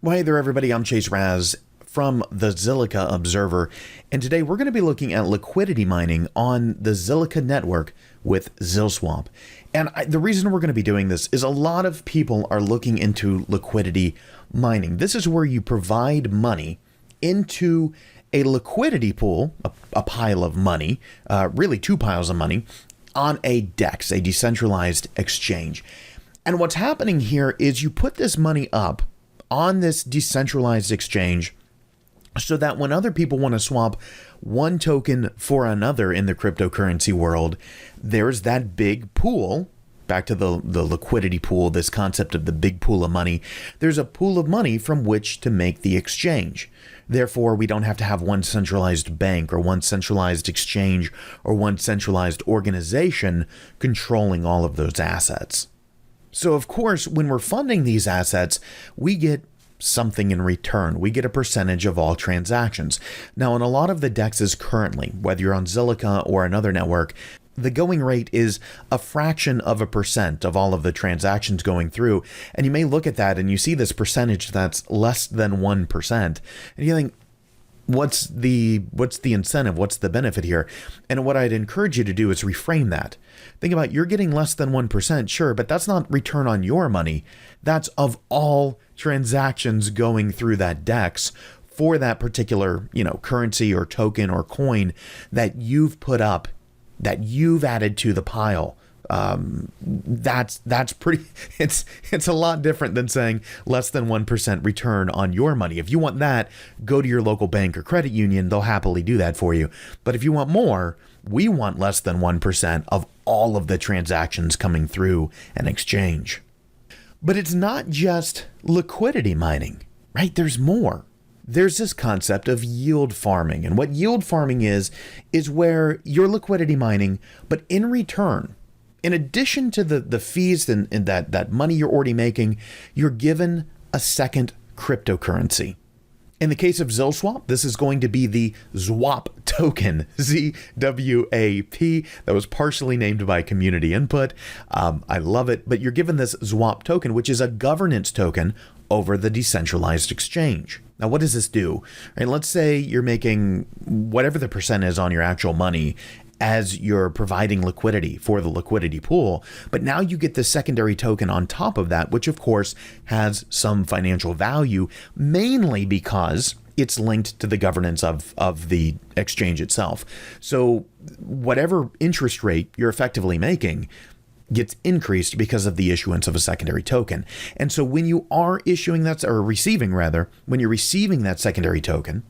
Well, hey there, everybody. I'm Chase Raz from the Zilliqa Observer, and today we're going to be looking at liquidity mining on the Zilliqa network with ZilSwap. And the reason we're going to be doing this is a lot of people are looking into liquidity mining. This is where you provide money into a liquidity pool, a pile of money, really two piles of money, on a DEX, a decentralized exchange. And what's happening here is you put this money up on this decentralized exchange so that when other people want to swap one token for another in the cryptocurrency world, there's that big pool. Back to the liquidity pool, this concept of the big pool of money. There's a pool of money from which to make the exchange. Therefore, we don't have to have one centralized bank or one centralized exchange or one centralized organization controlling all of those assets. So, of course, when we're funding these assets, we get something in return. We get a percentage of all transactions. Now, in a lot of the DEXs currently, whether you're on Zilliqa or another network, the going rate is a fraction of a percent of all of the transactions going through. And you may look at that and you see this percentage that's less than 1%. And you think, what's the incentive? What's the benefit here? And what I'd encourage you to do is reframe that. Think about, you're getting less than 1%, sure, but that's not return on your money. That's of all transactions going through that DEX for that particular, currency or token or coin that you've put up, that you've added to the pile. That's pretty, it's a lot different than saying less than 1% return on your money. If you want that, go to your local bank or credit union. They'll happily do that for you. But if you want more, we want less than 1% of all of the transactions coming through an exchange. But it's not just liquidity mining, right? There's more. There's this concept of yield farming. And what yield farming is where you're liquidity mining, but in return, in addition to the fees and that money you're already making, you're given a second cryptocurrency. In the case of ZilSwap, this is going to be the ZWAP token, ZWAP, that was partially named by community input. I love it, but you're given this ZWAP token, which is a governance token over the decentralized exchange. Now, what does this do? And let's say you're making whatever the percent is on your actual money as you're providing liquidity for the liquidity pool, but now you get the secondary token on top of that, which of course has some financial value, mainly because it's linked to the governance of the exchange itself. So whatever interest rate you're effectively making gets increased because of the issuance of a secondary token. And so when you are issuing that, or receiving rather, when you're receiving that secondary token,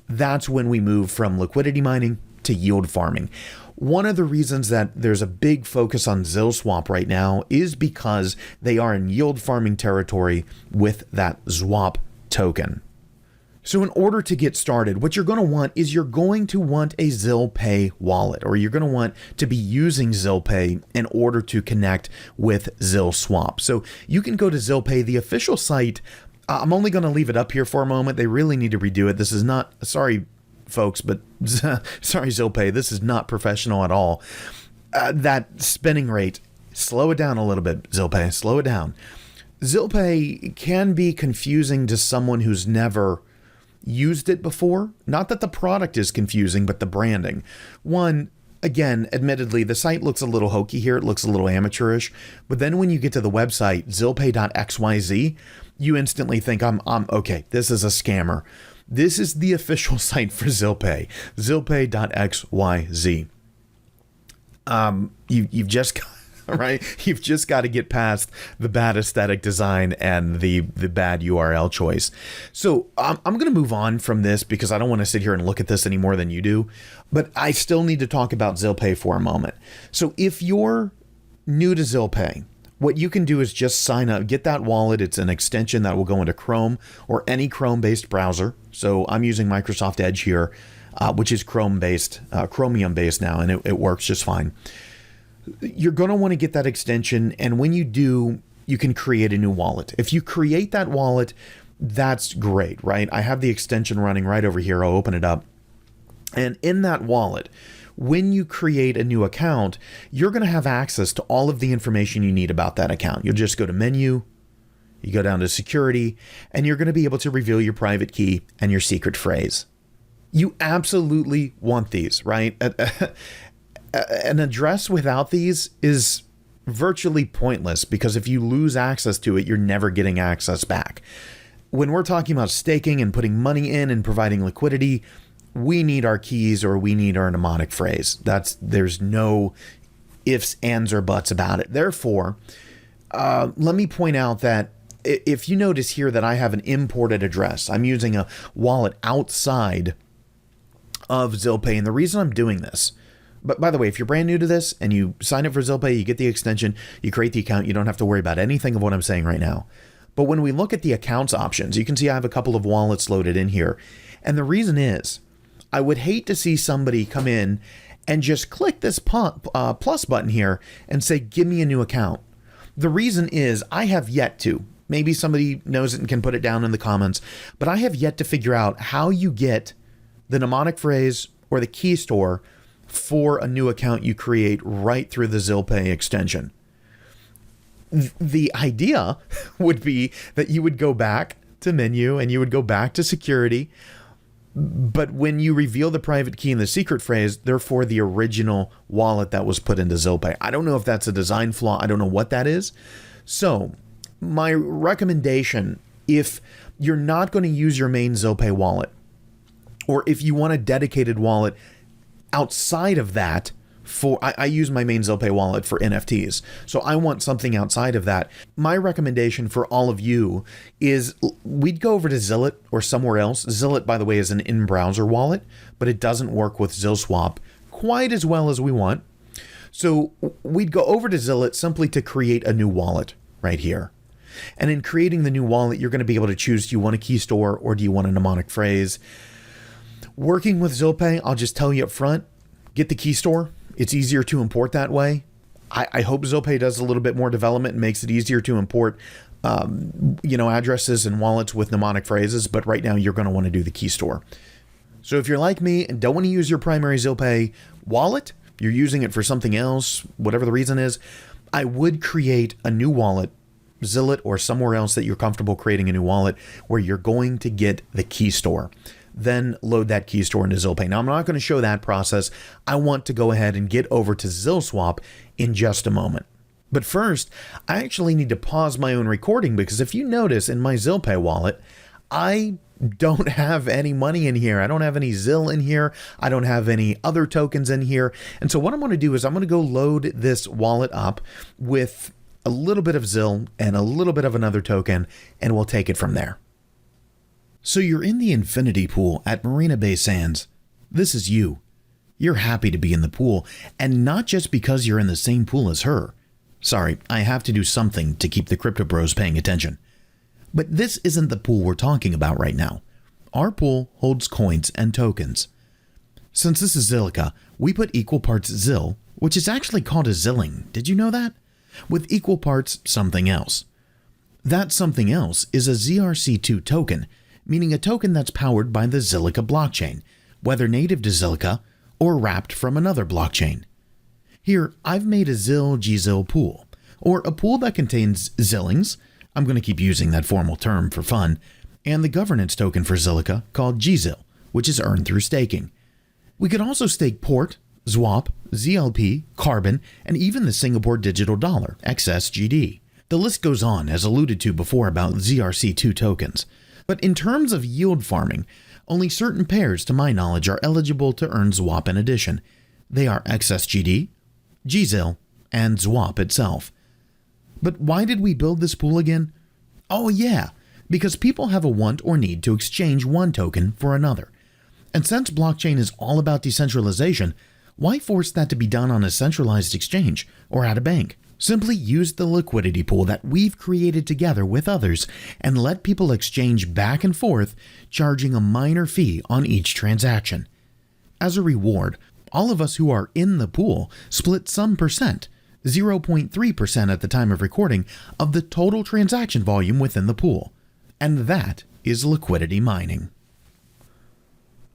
that's when we move from liquidity mining to yield farming. One of the reasons that there's a big focus on ZilSwap right now is because they are in yield farming territory with that ZWAP token. So in order to get started, what you're going to want is you're going to want a ZilPay wallet, or you're going to want to be using ZilPay in order to connect with ZilSwap. So you can go to ZilPay, the official site. I'm only going to leave it up here for a moment. They really need to redo it. This is not, sorry, folks, but sorry, ZilPay, this is not professional at all. That spinning rate, slow it down a little bit, ZilPay, slow it down. ZilPay can be confusing to someone who's never used it before. Not that the product is confusing, but the branding. One, again, admittedly, the site looks a little hokey here. It looks a little amateurish. But then when you get to the website, zilpay.xyz, you instantly think, I'm okay, this is a scammer. This is the official site for ZilPay, zilpay.xyz. You've just got, right? You've just got to get past the bad aesthetic design and the bad URL choice. So I'm going to move on from this because I don't want to sit here and look at this any more than you do, but I still need to talk about ZilPay for a moment. So if you're new to ZilPay, what you can do is just sign up, get that wallet. It's an extension that will go into Chrome or any Chrome-based browser. So I'm using Microsoft Edge here, which is Chrome-based, Chromium-based now, and it works just fine. You're going to want to get that extension, and when you do, you can create a new wallet. If you create that wallet, that's great, right? I have the extension running right over here. I'll open it up. And in that wallet, when you create a new account, you're going to have access to all of the information you need about that account. You'll just go to menu, you go down to security, and you're going to be able to reveal your private key and your secret phrase. You absolutely want these, right? An address without these is virtually pointless, because if you lose access to it, you're never getting access back. When we're talking about staking and putting money in and providing liquidity, we need our keys, or we need our mnemonic phrase. There's no ifs, ands, or buts about it. Therefore, let me point out that if you notice here that I have an imported address, I'm using a wallet outside of ZilPay. And the reason I'm doing this, but by the way, if you're brand new to this and you sign up for ZilPay, you get the extension, you create the account, you don't have to worry about anything of what I'm saying right now. But when we look at the accounts options, you can see I have a couple of wallets loaded in here. And the reason is, I would hate to see somebody come in and just click this plus button here and say, give me a new account. The reason is, I have yet to, maybe somebody knows it and can put it down in the comments, but I have yet to figure out how you get the mnemonic phrase or the key store for a new account you create right through the ZilPay extension. The idea would be that you would go back to menu and you would go back to security, but when you reveal the private key and the secret phrase, they're for the original wallet that was put into ZilPay. I don't know if that's a design flaw. I don't know what that is. So my recommendation, if you're not going to use your main ZilPay wallet, or if you want a dedicated wallet outside of that, I use my main ZilPay wallet for NFTs. So I want something outside of that. My recommendation for all of you is we'd go over to Zillit or somewhere else. Zillit, by the way, is an in-browser wallet, but it doesn't work with ZilSwap quite as well as we want. So we'd go over to Zillit simply to create a new wallet right here. And in creating the new wallet, you're going to be able to choose, do you want a key store or do you want a mnemonic phrase? Working with ZilPay, I'll just tell you up front, get the key store. It's easier to import that way. I hope ZilPay does a little bit more development and makes it easier to import, addresses and wallets with mnemonic phrases. But right now, you're going to want to do the key store. So if you're like me and don't want to use your primary ZilPay wallet, you're using it for something else, whatever the reason is, I would create a new wallet, Zillit or somewhere else that you're comfortable creating a new wallet where you're going to get the key store. Then load that key store into ZilPay. Now, I'm not going to show that process. I want to go ahead and get over to ZilSwap in just a moment. But first, I actually need to pause my own recording because if you notice in my ZilPay wallet, I don't have any money in here. I don't have any ZIL in here. I don't have any other tokens in here. And so what I'm going to do is I'm going to go load this wallet up with a little bit of ZIL and a little bit of another token, and we'll take it from there. So you're in the infinity pool at Marina Bay Sands. This is you. You're happy to be in the pool, and not just because you're in the same pool as her. Sorry, I have to do something to keep the crypto bros paying attention. But this isn't the pool we're talking about right now. Our pool holds coins and tokens. Since this is Zilliqa, we put equal parts ZIL, which is actually called a zilling. Did you know that? With equal parts something else. That something else is a ZRC2 token, meaning a token that's powered by the Zilliqa blockchain, whether native to Zilliqa or wrapped from another blockchain. Here, I've made a ZIL-gZIL pool, or a pool that contains zillings, I'm going to keep using that formal term for fun, and the governance token for Zilliqa called gZIL, which is earned through staking. We could also stake Port, ZWAP, ZLP, Carbon, and even the Singapore digital dollar, XSGD. The list goes on, as alluded to before about ZRC2 tokens. But in terms of yield farming, only certain pairs, to my knowledge, are eligible to earn ZWAP in addition. They are XSGD, gZIL, and ZWAP itself. But why did we build this pool again? Oh yeah, because people have a want or need to exchange one token for another. And since blockchain is all about decentralization, why force that to be done on a centralized exchange or at a bank? Simply use the liquidity pool that we've created together with others and let people exchange back and forth, charging a minor fee on each transaction. As a reward, all of us who are in the pool split some percent, 0.3% at the time of recording, of the total transaction volume within the pool. And that is liquidity mining.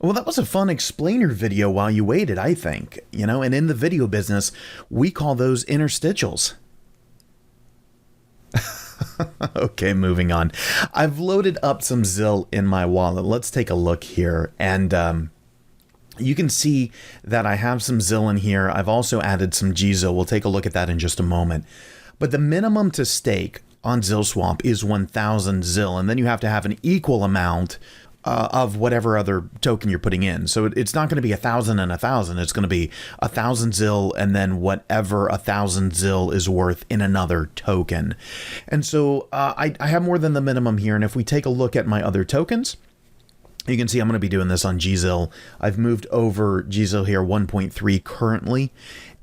Well, that was a fun explainer video while you waited, I think. And in the video business, we call those interstitials. Okay, moving on. I've loaded up some ZIL in my wallet. Let's take a look here. And you can see that I have some ZIL in here. I've also added some GZIL. We'll take a look at that in just a moment. But the minimum to stake on ZilSwap is 1,000 ZIL. And then you have to have an equal amount of whatever other token you're putting in. So it's not going to be 1,000 and 1,000. It's going to be 1,000 ZIL and then whatever 1,000 ZIL is worth in another token. And so I have more than the minimum here. And if we take a look at my other tokens, you can see I'm going to be doing this on GZIL. I've moved over GZIL here 1.3 currently.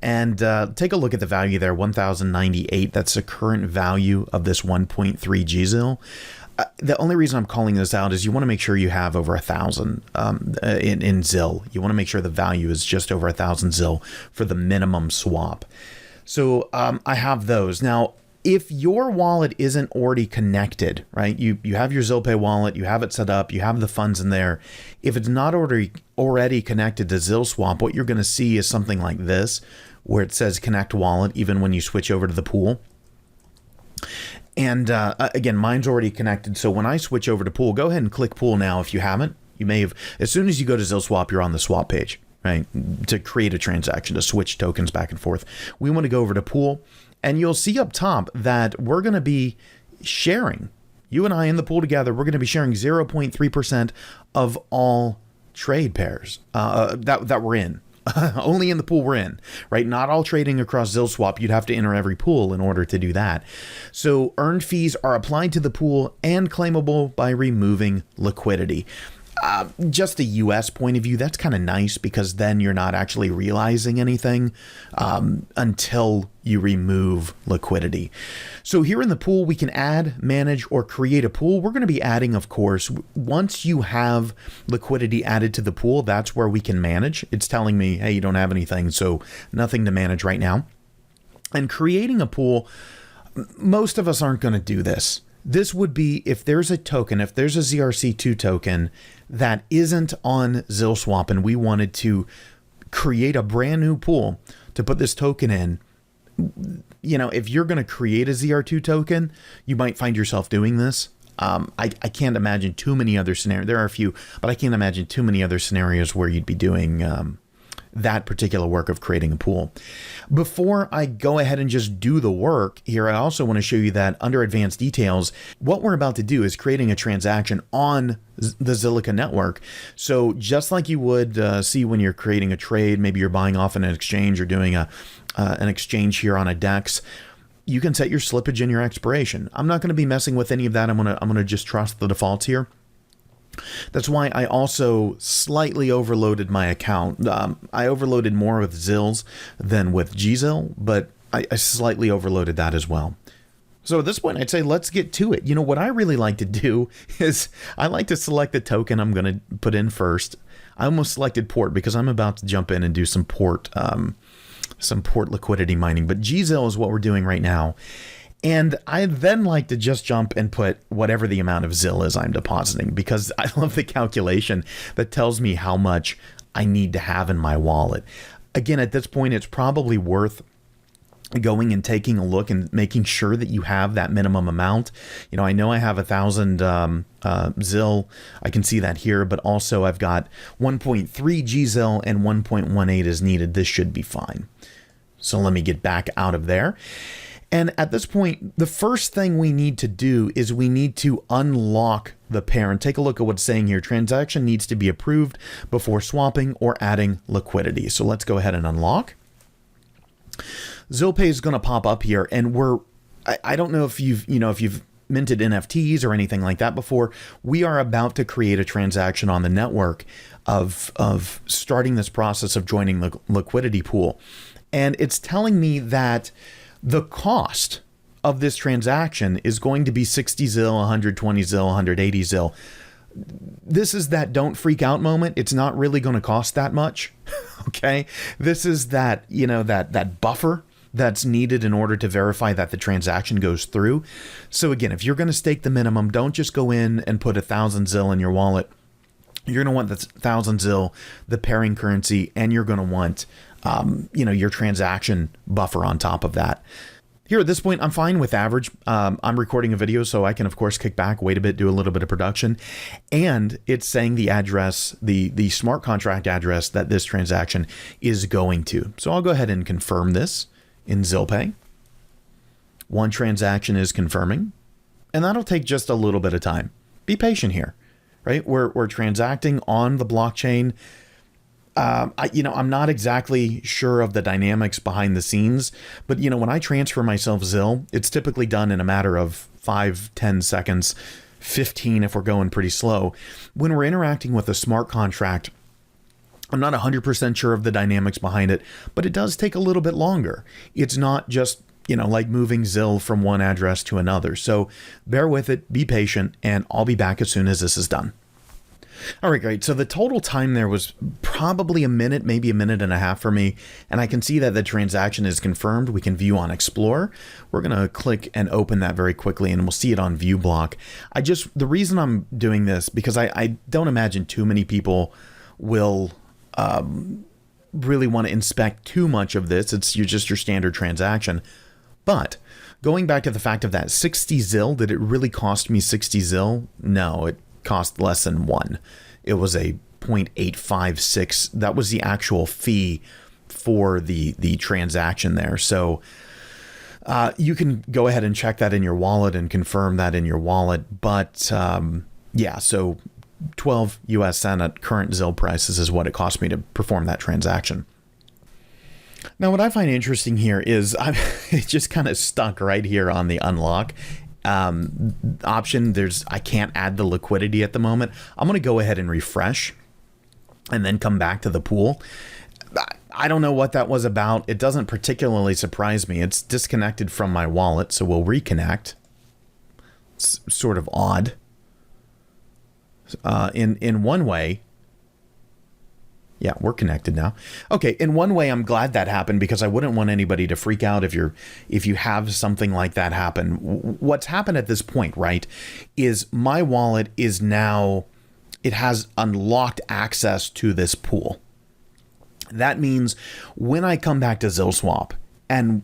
And take a look at the value there, 1,098. That's the current value of this 1.3 GZIL. The only reason I'm calling this out is you want to make sure you have over 1,000 in ZIL. You want to make sure the value is just over 1,000 ZIL for the minimum swap. So I have those. Now, if your wallet isn't already connected, right? You have your ZilPay wallet, you have it set up, you have the funds in there. If it's not already connected to ZilSwap, what you're going to see is something like this, where it says connect wallet, even when you switch over to the pool. And again, mine's already connected. So when I switch over to pool, go ahead and click pool now if you haven't. You may have, as soon as you go to ZilSwap, you're on the swap page, right? To create a transaction, to switch tokens back and forth. We want to go over to pool, and you'll see up top that we're going to be sharing, you and I in the pool together, we're going to be sharing 0.3% of all trade pairs that we're in. Only in the pool we're in, right? Not all trading across ZilSwap. You'd have to enter every pool in order to do that. So earned fees are applied to the pool and claimable by removing liquidity. Just a US point of view, that's kind of nice because then you're not actually realizing anything until you remove liquidity. So here in the pool, we can add, manage, or create a pool. We're going to be adding, of course, once you have liquidity added to the pool, that's where we can manage. It's telling me, hey, you don't have anything, so nothing to manage right now. And creating a pool, most of us aren't going to do this. This would be if there's a token, if there's a ZRC2 token that isn't on ZilSwap and we wanted to create a brand new pool to put this token in, you know, if you're going to create a ZR2 token, you might find yourself doing this. I can't imagine too many other scenarios. There are a few, but I can't imagine too many other scenarios where you'd be doing that particular work of creating a pool. Before I go ahead and just do the work here, I also want to show you that under advanced details, what we're about to do is creating a transaction on the Zilliqa network. So just like you would see when you're creating a trade, maybe you're buying off an exchange or doing an exchange here on a DEX, you can set your slippage and your expiration. I'm not going to be messing with any of that. I'm going to just trust the defaults here. That's why I also slightly overloaded my account. I overloaded more with ZILs than with GZIL, but I slightly overloaded that as well. So at this point, I'd say let's get to it. You know, what I really like to do is I like to select the token I'm going to put in first. I almost selected port because I'm about to jump in and do some port liquidity mining. But GZIL is what we're doing right now. And I then like to just jump and put whatever the amount of ZIL is I'm depositing, because I love the calculation that tells me how much I need to have in my wallet. Again, at this point, it's probably worth going and taking a look and making sure that you have that minimum amount. You know I have 1,000 ZIL. I can see that here, but also I've got 1.3 GZIL and 1.18 is needed. This should be fine. So let me get back out of there. And at this point, the first thing we need to do is we need to unlock the pair. And take a look at what's saying here. Transaction needs to be approved before swapping or adding liquidity. So let's go ahead and unlock. ZilPay is going to pop up here, and I don't know if you've minted NFTs or anything like that before. We are about to create a transaction on the network of starting this process of joining the liquidity pool. And it's telling me that the cost of this transaction is going to be 60 ZIL, 120 ZIL, 180 ZIL. This is that don't freak out moment. It's not really going to cost that much. Okay. This is that, that buffer that's needed in order to verify that the transaction goes through. So again, if you're going to stake the minimum, don't just go in and put 1,000 ZIL in your wallet. You're going to want the 1,000 ZIL, the pairing currency, and you're going to want, your transaction buffer on top of that. Here at this point, I'm fine with average. I'm recording a video, so I can, of course, kick back, wait a bit, do a little bit of production. And it's saying the address, the smart contract address that this transaction is going to. So I'll go ahead and confirm this in ZilPay. One transaction is confirming, and that'll take just a little bit of time. Be patient here, right? We're transacting on the blockchain. I'm not exactly sure of the dynamics behind the scenes, but when I transfer myself ZIL, it's typically done in a matter of 5-10 seconds, 15 if we're going pretty slow. When we're interacting with a smart contract, I'm not 100% sure of the dynamics behind it, but it does take a little bit longer. It's not just, like moving ZIL from one address to another. So bear with it, be patient, and I'll be back as soon as this is done. All right, great. So the total time there was probably a minute, maybe a minute and a half for me. And I can see that the transaction is confirmed. We can view on Explorer. We're going to click and open that very quickly, and we'll see it on View Block. The reason I'm doing this, because I don't imagine too many people will really want to inspect too much of this. It's just your standard transaction. But going back to the fact of that 60 ZIL, did it really cost me 60 ZIL? No, it cost less than 1. It was a 0.856. That was the actual fee for the transaction there. So you can go ahead and check that in your wallet and confirm that in your wallet. But yeah, so 12 US cent at current ZIL prices is what it cost me to perform that transaction. Now, what I find interesting here is it's just kind of stuck right here on the unlock option. I can't add the liquidity at the moment. I'm going to go ahead and refresh and then come back to the pool. I don't know what that was about. It doesn't particularly surprise me. It's disconnected from my wallet, so we'll reconnect. It's sort of odd. In one way, yeah, we're connected now. Okay, in one way, I'm glad that happened, because I wouldn't want anybody to freak out if you have something like that happen. What's happened at this point, right, is my wallet is now, it has unlocked access to this pool. That means when I come back to ZilSwap, and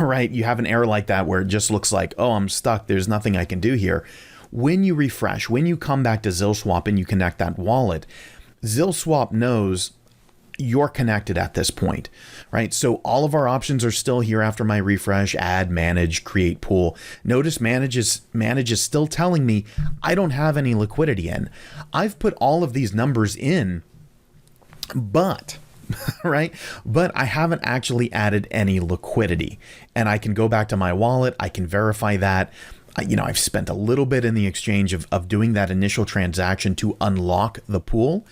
right, you have an error like that where it just looks like, oh, I'm stuck, there's nothing I can do here. When you refresh, when you come back to ZilSwap and you connect that wallet, ZilSwap knows you're connected at this point, right? So all of our options are still here after my refresh: add, manage, create pool. Notice manage is still telling me I don't have any liquidity in. I've put all of these numbers in, but right? But I haven't actually added any liquidity. And I can go back to my wallet. I can verify that. I've spent a little bit in the exchange of doing that initial transaction to unlock the pool.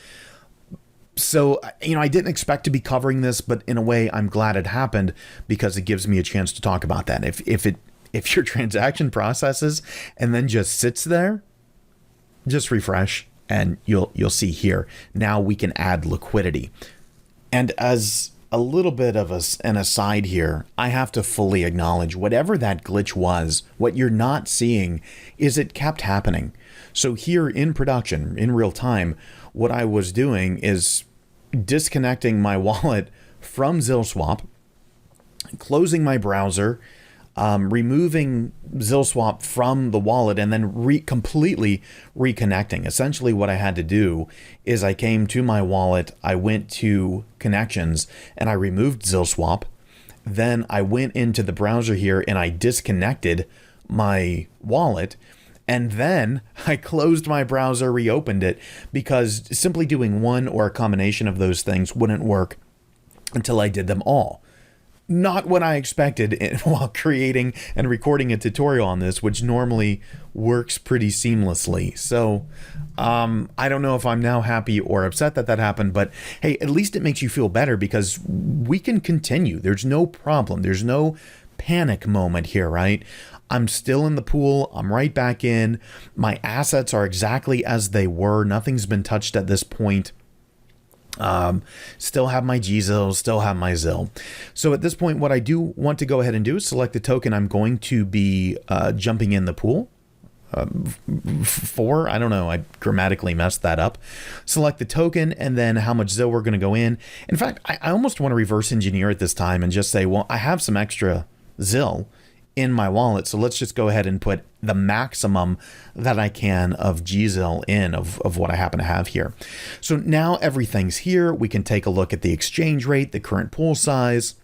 So, I didn't expect to be covering this, but in a way, I'm glad it happened, because it gives me a chance to talk about that. If your transaction processes and then just sits there, just refresh and you'll see here. Now we can add liquidity. And as a little bit of an aside here, I have to fully acknowledge whatever that glitch was, what you're not seeing is it kept happening. So here in production, in real time, what I was doing is disconnecting my wallet from ZilSwap, closing my browser, removing ZilSwap from the wallet, and then completely reconnecting. Essentially what I had to do is I came to my wallet, I went to connections, and I removed ZilSwap. Then I went into the browser here and I disconnected my wallet. And then I closed my browser, reopened it, because simply doing one or a combination of those things wouldn't work until I did them all. Not what I expected while creating and recording a tutorial on this, which normally works pretty seamlessly. So I don't know if I'm now happy or upset that that happened, but hey, at least it makes you feel better, because we can continue. There's no problem. There's no panic moment here, right? I'm still in the pool. I'm right back in. My assets are exactly as they were. Nothing's been touched at this point. Still have my GZIL, still have my ZIL. So at this point, what I do want to go ahead and do is select the token I'm going to be jumping in the pool for. I don't know, I grammatically messed that up. Select the token and then how much ZIL we're going to go in. In fact, I almost want to reverse engineer it this time and just say, well, I have some extra ZIL in my wallet. So let's just go ahead and put the maximum that I can of ZIL in of what I happen to have here. So now everything's here. We can take a look at the exchange rate, the current pool size.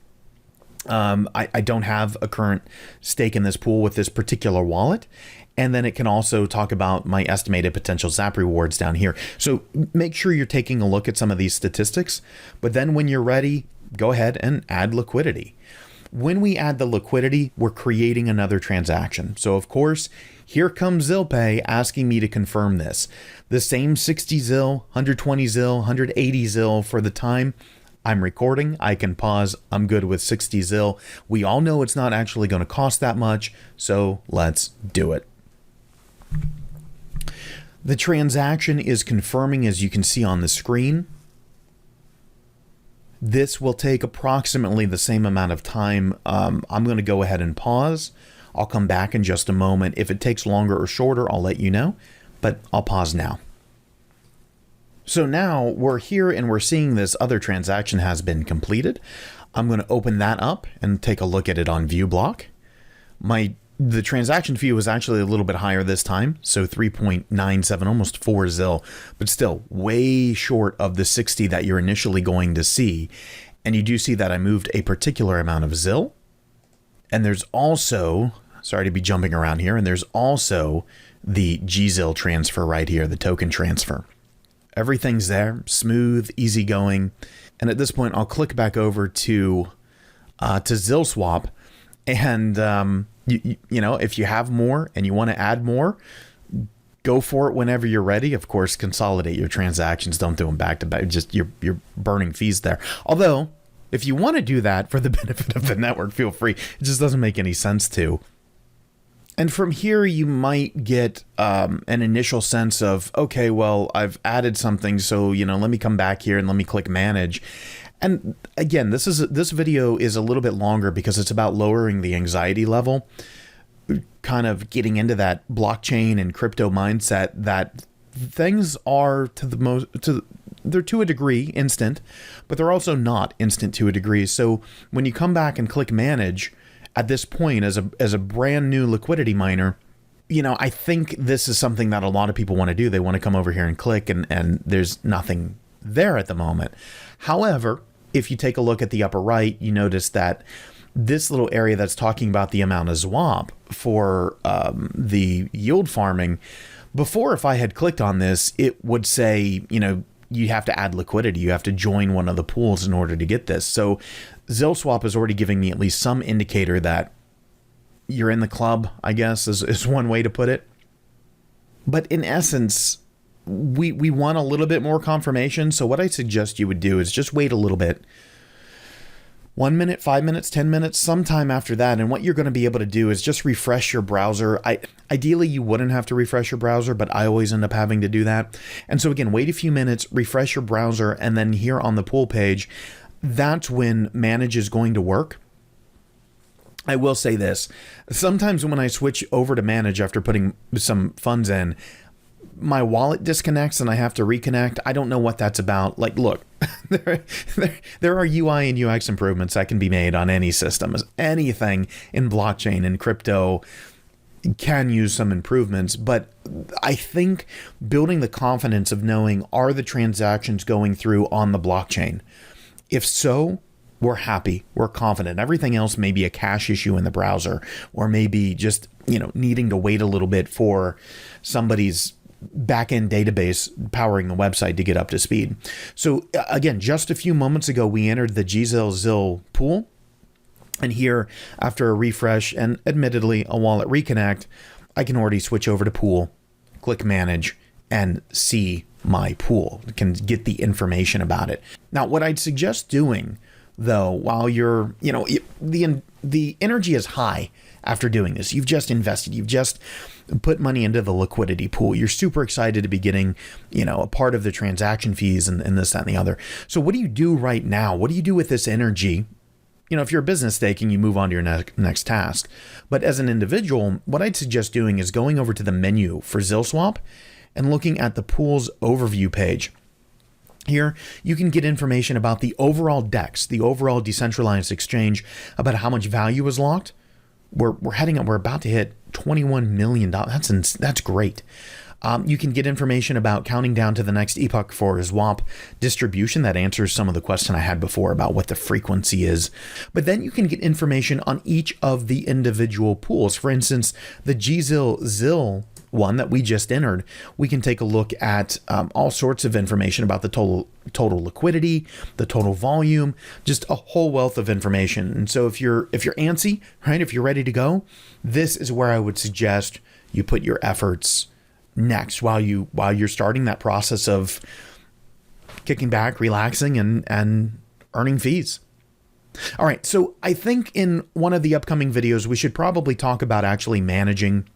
I don't have a current stake in this pool with this particular wallet. And then it can also talk about my estimated potential ZWAP rewards down here. So make sure you're taking a look at some of these statistics. But then when you're ready, go ahead and add liquidity. When we add the liquidity, we're creating another transaction. So of course, here comes ZilPay asking me to confirm this. The same 60 ZIL, 120 ZIL, 180 ZIL for the time I'm recording. I can pause. I'm good with 60 ZIL. We all know it's not actually going to cost that much, so let's do it. The transaction is confirming, as you can see on the screen. This will take approximately the same amount of time. I'm going to go ahead and pause. I'll come back in just a moment. If it takes longer or shorter, I'll let you know, but I'll pause now. So now we're here and we're seeing this other transaction has been completed. I'm going to open that up and take a look at it on view block. The transaction fee was actually a little bit higher this time, so 3.97, almost 4 ZIL, but still way short of the 60 that you're initially going to see. And you do see that I moved a particular amount of ZIL. And there's also, sorry to be jumping around here, and there's also the ZIL transfer right here, the token transfer. Everything's there, smooth, easygoing. And at this point, I'll click back over to ZilSwap, and you know, if you have more and you want to add more, go for it whenever you're ready. Of course, consolidate your transactions. Don't do them back to back. Just you're burning fees there. Although, if you want to do that for the benefit of the network, feel free. It just doesn't make any sense to. And from here, you might get an initial sense of, okay, well, I've added something, so, you know, let me come back here and let me click manage. And again, this video is a little bit longer because it's about lowering the anxiety level, kind of getting into that blockchain and crypto mindset that things are they're to a degree instant, but they're also not instant to a degree. So when you come back and click manage at this point as a brand new liquidity miner, you know, I think this is something that a lot of people want to do. They want to come over here and click, and there's nothing there at the moment. However, if you take a look at the upper right, you notice that this little area that's talking about the amount of ZWAP for the yield farming, before, if I had clicked on this, it would say, you know, you have to add liquidity. You have to join one of the pools in order to get this. So ZilSwap is already giving me at least some indicator that you're in the club, I guess, is one way to put it. But in essence, we want a little bit more confirmation. So what I suggest you would do is just wait a little bit. 1 minute, 5 minutes, 10 minutes, sometime after that. And what you're going to be able to do is just refresh your browser. Ideally, you wouldn't have to refresh your browser, but I always end up having to do that. And so again, wait a few minutes, refresh your browser, and then here on the pool page, that's when manage is going to work. I will say this. Sometimes when I switch over to manage after putting some funds in, my wallet disconnects and I have to reconnect. I don't know what that's about. Like, look, there are UI and UX improvements that can be made on any system. Anything in blockchain and crypto can use some improvements, but I think building the confidence of knowing, are the transactions going through on the blockchain? If so, we're happy, we're confident. Everything else may be a cache issue in the browser, or maybe just, you know, needing to wait a little bit for somebody's backend database powering the website to get up to speed. So again, just a few moments ago, we entered the ZIL-gZIL pool. And here, after a refresh and admittedly a wallet reconnect, I can already switch over to pool, click manage, and see my pool. I can get the information about it. Now, what I'd suggest doing, though, while you're, you know, the energy is high after doing this. You've just invested. You've just put money into the liquidity pool. You're super excited to be getting, you know, a part of the transaction fees and this, that, and the other. So what do you do right now? What do you do with this energy? You know, if you're a business staking, you move on to your next task. But as an individual, what I'd suggest doing is going over to the menu for ZilSwap and looking at the pool's overview page. Here, you can get information about the overall DEX, the overall decentralized exchange, about how much value is locked, we're heading up. We're about to hit $21 million. That's great. You can get information about counting down to the next epoch for ZWAP distribution. That answers some of the question I had before about what the frequency is. But then you can get information on each of the individual pools. For instance, the ZIL-gZIL one that we just entered, we can take a look at all sorts of information about the total liquidity, the total volume, just a whole wealth of information. And so if you're antsy, right, if you're ready to go, this is where I would suggest you put your efforts next while you're starting that process of kicking back, relaxing, and earning fees. All right, so I think in one of the upcoming videos, we should probably talk about actually managing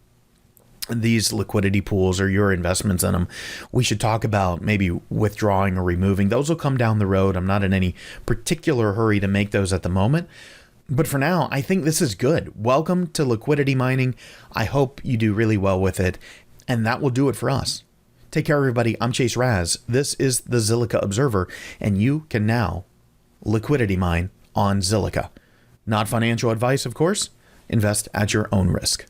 these liquidity pools or your investments in them. We should talk about maybe withdrawing or removing. Those will come down the road. I'm not in any particular hurry to make those at the moment. But for now, I think this is good. Welcome to liquidity mining. I hope you do really well with it. And that will do it for us. Take care, everybody. I'm Chase Raz. This is the Zilliqa Observer, and you can now liquidity mine on Zilliqa. Not financial advice, of course. Invest at your own risk.